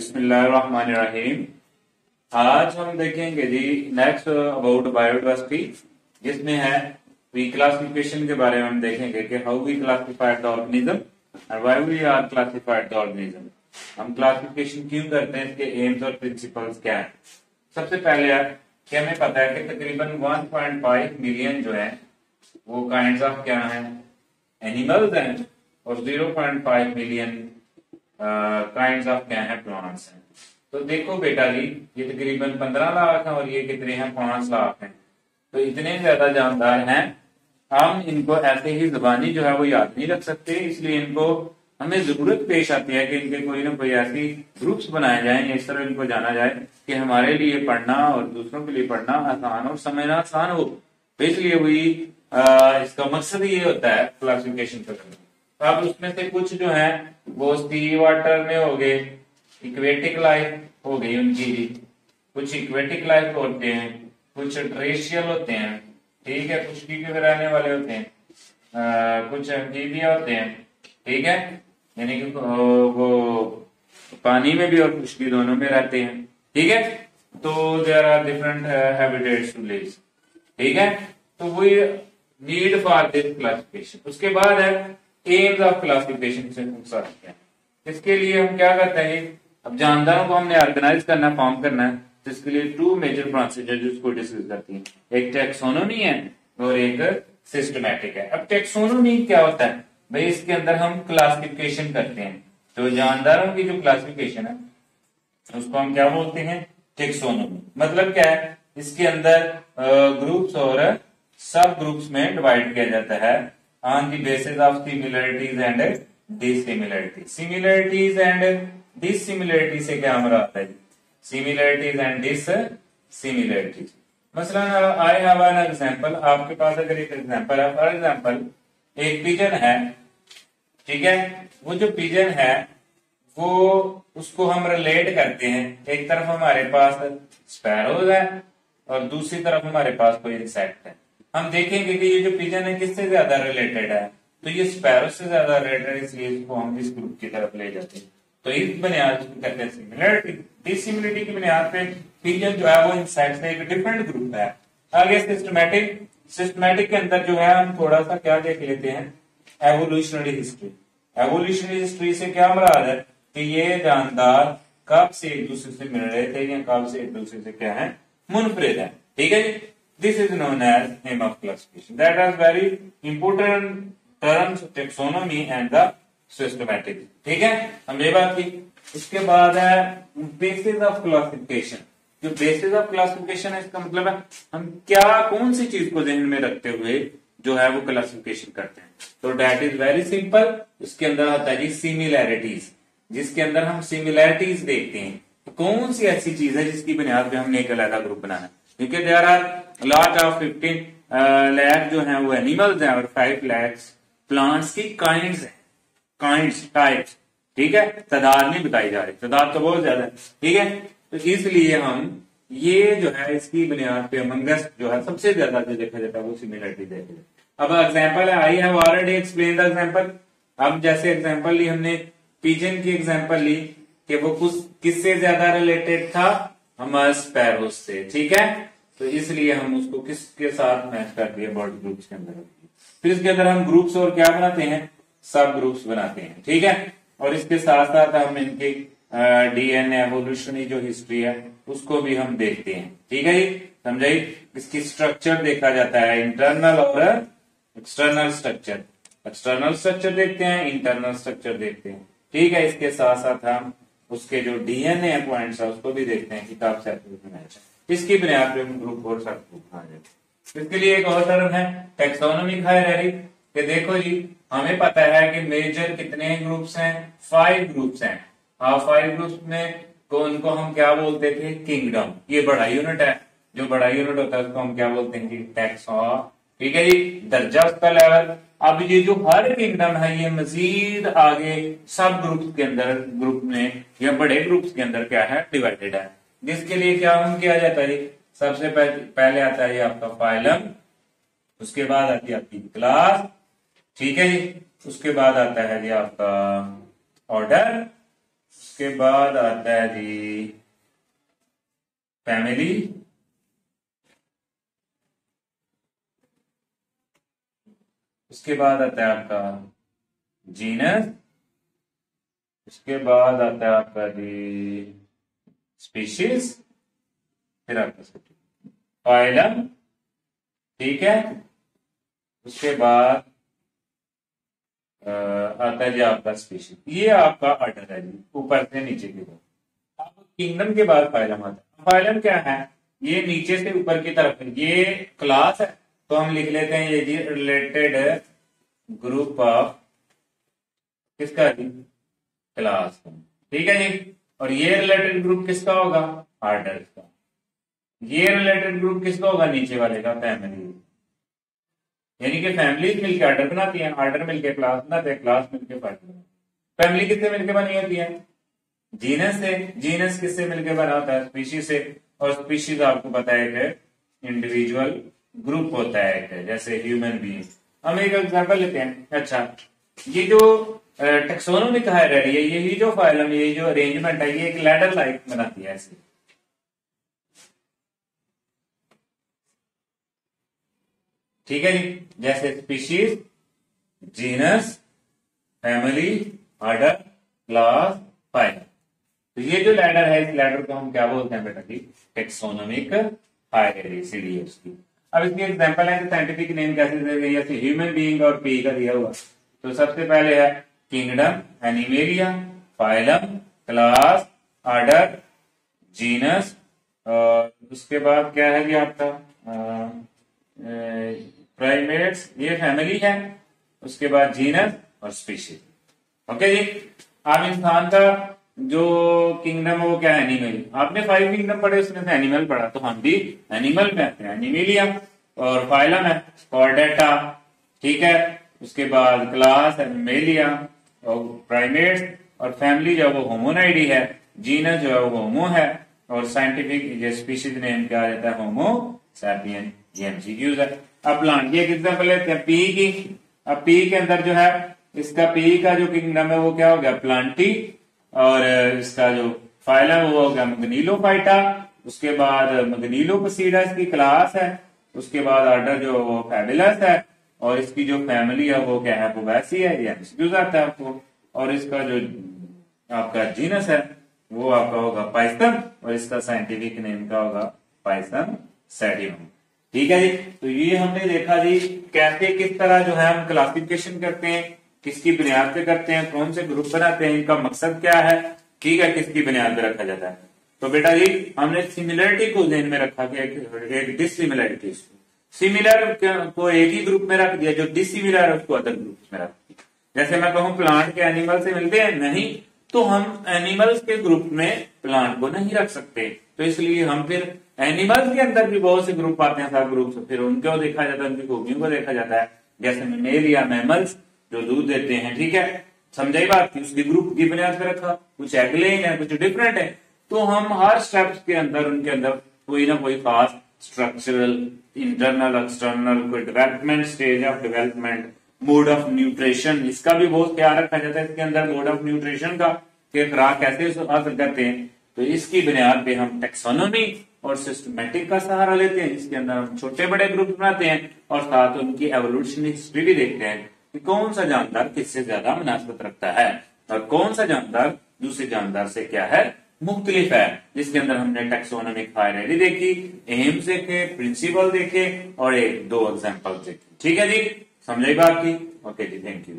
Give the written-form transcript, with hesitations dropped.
बिस्मिल्लाहिर्रहमानिर्रहीम। आज हम देखेंगे जी नेक्स्ट अबाउट बायोडायवर्सिटी, जिसमें है क्लासिफिकेशन के बारे में हम देखेंगे कि how we classified the organism और why we are classified the organism. हम क्लासिफिकेशन क्यों करते हैं, इसके एम्स और प्रिंसिपल्स क्या है। सबसे पहले है कि हमें पता है कि तकरीबन 1.5 मिलियन जो है वो काइंड्स ऑफ क्या है, एनिमल्स हैं, और 0.5 मिलियन काइंड्स ऑफ क्या है, प्लांट्स हैं। तो देखो बेटा जी, ये तकरीबन 15 लाख है और ये कितने हैं, 5 लाख हैं। तो इतने ज्यादा जानदार हैं, हम इनको ऐसे ही जुबानी जो है वो याद नहीं रख सकते। इसलिए इनको हमें जरूरत पेश आती है कि इनके कोई ना कोई ऐसी ग्रुप्स बनाए जाएं, इस तरह इनको जाना जाए कि हमारे लिए पढ़ना और दूसरों के लिए पढ़ना आसान और समझना आसान हो। तो इसलिए वही इसका मकसद ये होता है क्लासिफिकेशन करना। तो अब उसमें से कुछ जो है वो सी वाटर में हो गए, इक्वेटिक लाइफ हो गई उनकी, कुछ इक्वेटिक लाइफ होते हैं, कुछ ट्रेशियल होते हैं, ठीक है, कुछ टी में रहने वाले होते हैं, कुछ एम्फीबिया होते हैं, ठीक है, यानी कि वो पानी में भी और खुशकी दोनों में रहते हैं, ठीक है। तो there are different habitats to live, ठीक है। तो वही नीड फॉर दिस क्लासिफिकेशन। उसके बाद है एम्स ऑफ क्लासिफिकेशन से क्या है। इसके लिए हम क्या करते हैं, अब जानदारों को हमने ऑर्गेनाइज करना, फॉर्म करना है, तो इसके लिए 2 मेजर ब्रांचेज है जिसको डिस्कस करती हैं। एक टेक्सोनोमी है और एक सिस्टमैटिक है। अब टेक्सोनोमी क्या होता है भाई, इसके अंदर हम क्लासिफिकेशन करते हैं। तो जानदारों की जो क्लासिफिकेशन है उसको हम क्या बोलते हैं, टेक्सोनोमी। मतलब क्या है, इसके अंदर ग्रुप्स और सब ग्रुप्स में डिवाइड किया जाता है on the basis of similarities and dissimilarities. Similarities and dissimilarity से क्या मराद है, सिमिलरिटीज एंड डिसिमिलरिटीज। मसलन आई हैव एन एग्जांपल, आपके पास अगर एक एग्जांपल है, फॉर एग्जांपल एक पिजन है, ठीक है। वो जो पिजन है वो उसको हम रिलेट करते हैं, एक तरफ हमारे पास स्पैरोज है और दूसरी तरफ हमारे पास कोई इंसेक्ट है। हम देखेंगे कि ये जो पिजन है किससे ज्यादा रिलेटेड है, तो ये स्पैरो से ज्यादा रिलेटेड है, इसलिए इसको हम इस ग्रुप की तरफ ले जाते हैं। तो इस बुनियाद पे कहते हैं सिमिलरिटी। डिसिमिलरिटी की बुनियाद पे पिजन जो है वो इंसेक्ट से एक डिफरेंट ग्रुप है। आगे सिस्टमैटिक। सिस्टमैटिक के अंदर जो है हम थोड़ा सा क्या देख लेते हैं, एवोल्यूशनरी हिस्ट्री। एवोल्यूशनरी हिस्ट्री से क्या मुराद है कि ये जानदार कब से एक दूसरे से मिल रहे थे या कब से एक दूसरे से क्या है, मुनफरिद है, ठीक है जी। This is known as name of classification. That are very important terms, taxonomy and the systematic, ठीक है, हम ये बात की। उसके बाद है बेसिस ऑफ क्लासिफिकेशन। जो बेसिस ऑफ क्लासिफिकेशन है, इसका मतलब है हम क्या कौन सी चीज को ध्यान में रखते हुए जो है वो क्लासिफिकेशन करते हैं। तो दैट इज वेरी सिंपल। इसके अंदर आता है जी सिमिलैरिटीज, जिसके अंदर हम सिमिलैरिटीज देखते हैं। तो कौन सी ऐसी चीज है जिसकी बुनियाद पे हमने एक अलग ग्रुप बनाना है, क्योंकि there are lot of 15 lakh जो है वो एनिमल्स हैं और 5 लाख प्लांट्स की काइंड्स हैं, काइंड्स टाइप्स, ठीक है। तादाद नहीं बताई जा रही, तादाद तो बहुत ज्यादा है, ठीक है। तो इसलिए हम ये जो है इसकी बुनियाद पे अमंगस जो है सबसे ज्यादा जो देखा जाता है वो सिमिलरिटी देखा जाता है। अब एग्जांपल है, I have already explain the example. अब जैसे एग्जांपल ली हमने, पिजन की एग्जांपल ली कि वो कुछ किससे ज्यादा रिलेटेड था, हमारे स्पैरोज से, ठीक है। तो इसलिए हम उसको किसके साथ मैच कर दिए, बर्ड ग्रुप्स के अंदर। फिर इसके अंदर हम ग्रुप्स और क्या बनाते हैं, सब ग्रुप्स बनाते हैं, ठीक है। और इसके साथ साथ हम इनकी डीएनए एवोल्यूशनरी जो हिस्ट्री है उसको भी हम देखते हैं, ठीक है जी, समझाइए। इसकी स्ट्रक्चर देखा जाता है, इंटरनल और एक्सटर्नल स्ट्रक्चर। एक्सटर्नल स्ट्रक्चर देखते हैं, इंटरनल स्ट्रक्चर देखते हैं, ठीक है। इसके साथ साथ हम उसके जो डीएनए पॉइंट्स है उसको भी देखते हैं कि कब सेपरेट मैच है। इसकी बुनियाद पे हम ग्रुप और सब ग्रुप बना जाते हैं। इसके लिए एक और टर्म है टेक्सोनोमी खायररी, कि देखो जी हमें पता है कि मेजर कितने ग्रुप्स हैं, 5 ग्रुप्स हैं। 5 ग्रुप्स में तो उनको हम क्या बोलते थे, किंगडम। ये बड़ा यूनिट है, जो बड़ा यूनिट होता है उसको हम क्या बोलते हैं कि टैक्सॉन, ठीक है जी, दर्जा उसका लेवल। अब ये जो हर किंगडम है ये मजीद आगे सब ग्रुप्स के अंदर, ग्रुप में या बड़े ग्रुप्स के अंदर क्या है, डिवाइडेड है। जिसके लिए क्या हम किया जाता है, सबसे पहले आता है ये आपका फाइलम, उसके बाद आती है आपकी क्लास, ठीक है जी, उसके बाद आता है जी आपका ऑर्डर, उसके बाद आता है जी फैमिली, उसके बाद आता है आपका जीनस, उसके बाद आता है आपका जी स्पीशीज, फिर आपका फाइलम, ठीक है। उसके बाद आता है जी आपका स्पीशीज। ये आपका ऑर्डर है जी ऊपर से नीचे की तरफ। अब किंगडम के बाद फाइलम आता है। फाइलम क्या है? ये नीचे से ऊपर की तरफ है। ये क्लास है तो हम लिख लेते हैं ये जी रिलेटेड ग्रुप ऑफ किसका जी? क्लास, ठीक है जी। और ये रिलेटेड ग्रुप किसका होगा? ऑर्डर का। ये रिलेटेड ग्रुप किसका होगा? नीचे वाले का, फैमिली। यानी कि फैमिली मिलकर ऑर्डर बनाती है, ऑर्डर मिलकर क्लास बनाते हैं, क्लास मिलकर फाइलम। फैमिली किससे मिलकर बनी होती है? जीनस से। जीनस किससे मिलकर बना होता है? स्पीशीज से। और स्पीशीज आपको पता है कि इंडिविजुअल ग्रुप होता है, जैसे ह्यूमन बीइंग। हम एक एग्जांपल लेते हैं। अच्छा, ये जो टेक्सोनोमिक हायरार्की है, यही जो फाइलम, ये जो अरेंजमेंट है, ये एक लैडर लाइक बनाती है ऐसे, ठीक है जी। जैसे species, genus, family, order, class, phylum. तो ये जो लैडर है, इस लैडर को हम क्या बोलते हैं बेटा जी? टेक्सोनोमिक हायरार्की, सीडीएच की। अब इसकी एग्जांपल है कि साइंटिफिक नेम कैसे दिया गया, जैसे ह्यूमन बीइंग और पी का दिया हुआ। तो सबसे पहले है kingdom, animalia, phylum, class, order, genus, और उसके बाद क्या है जी आपका प्राइमेट्स, ये फैमिली है। उसके बाद जीनस और स्पीशीज। ओके जी। अब इंसान का जो किंगडम है वो क्या है? एनिमल। आपने 5 किंगडम पढ़े, उसमें से एनिमल पढ़ा, तो हम भी एनिमल में आते हैं। एनिमेलिया और फाइलम है कॉर्डेटा, ठीक है। उसके बाद क्लास एनिमेलिया और प्राइमेट्स, और फैमिली जो है वो होमोनाइडी है। जीनस जो है वो होमो है, और साइंटिफिक जो स्पीशीज नेम क्या आ जाता है? होमो सैपियन। ये एमसीक्यूज है। अब प्लांट की एक एग्जांपल लेते हैं, पी की। अब पी के अंदर जो है, इसका पी का जो किंगडम है वो क्या हो गया? प्लांटी। और इसका जो फाइलम वो हो गया मैग्नीलोफाइटा। उसके बाद मैग्नीलोपसीडा इसकी क्लास है। उसके बाद ऑर्डर जो वो फैबुलस है, और इसकी जो फैमिली है वो क्या है? पोबैसी है। ये एमसीक्यूज आता है आपको। और इसका जो आपका जीनस है वो आपका होगा पाइथन, और इसका साइंटिफिक नेम का होगा पाइथन सैटिवम, ठीक है जी। तो ये हमने देखा जी कैसे किस तरह जो है हम क्लासिफिकेशन करते हैं, किसकी बुनियाद पे करते हैं, कौन से ग्रुप बनाते हैं, इनका मकसद क्या है, ठीक है, किसकी बुनियाद पे रखा जाता है। तो बेटा जी हमने सिमिलरिटी को ध्यान में रखा कि एक डिसिमिलरिटी, सिमिलर को एक ही ग्रुप में रख दिया, जो डिसिमिलर है उसको अदर ग्रुप में रख दिया। जैसे मैं कहूं प्लांट के एनिमल से मिलते हैं, नहीं, तो हम एनिमल्स के ग्रुप में प्लांट को नहीं रख सकते। तो इसलिए हम फिर एनिमल्स के अंदर भी बहुत से ग्रुप आते हैं, सब ग्रुप, फिर उनको देखा जाता है, उनकी खूबियों को देखा जाता है। जैसे मेल या मैमल्स जो दूध देते हैं, ठीक है, समझाई बात की, उसकी ग्रुप की बुनियाद पर रखा। कुछ एग्लेन है, कुछ डिफरेंट है, तो हम हर स्टेप्स के अंदर उनके अंदर कोई ना कोई खास स्ट्रक्चरल, इंटरनल, एक्सटर्नल, कोई development, stage of development, mode of nutrition, इसका भी बहुत ख्याल रखा जाता है इसके अंदर, मोड ऑफ न्यूट्रिशन का, कि खुराक कैसे हासिल करते हैं। तो इसकी बुनियाद पे हम टेक्सोनोमी और सिस्टमेटिक का सहारा लेते हैं, जिसके अंदर हम छोटे बड़े ग्रुप बनाते हैं, और साथ उनकी एवोल्यूशन हिस्ट्री भी देखते हैं कि कौन सा जानदार किससे ज्यादा मुनासबत रखता है, और कौन सा जानदार दूसरे जानदार से क्या है? मुख्तलिफ है। जिसके अंदर हमने टेक्सोनोमिक हायरार्की देखी, एम्स देखे, प्रिंसिपल देखे, और एक दो एग्जांपल देखे, ठीक है जी, समझे बात की। ओके जी, थैंक यू।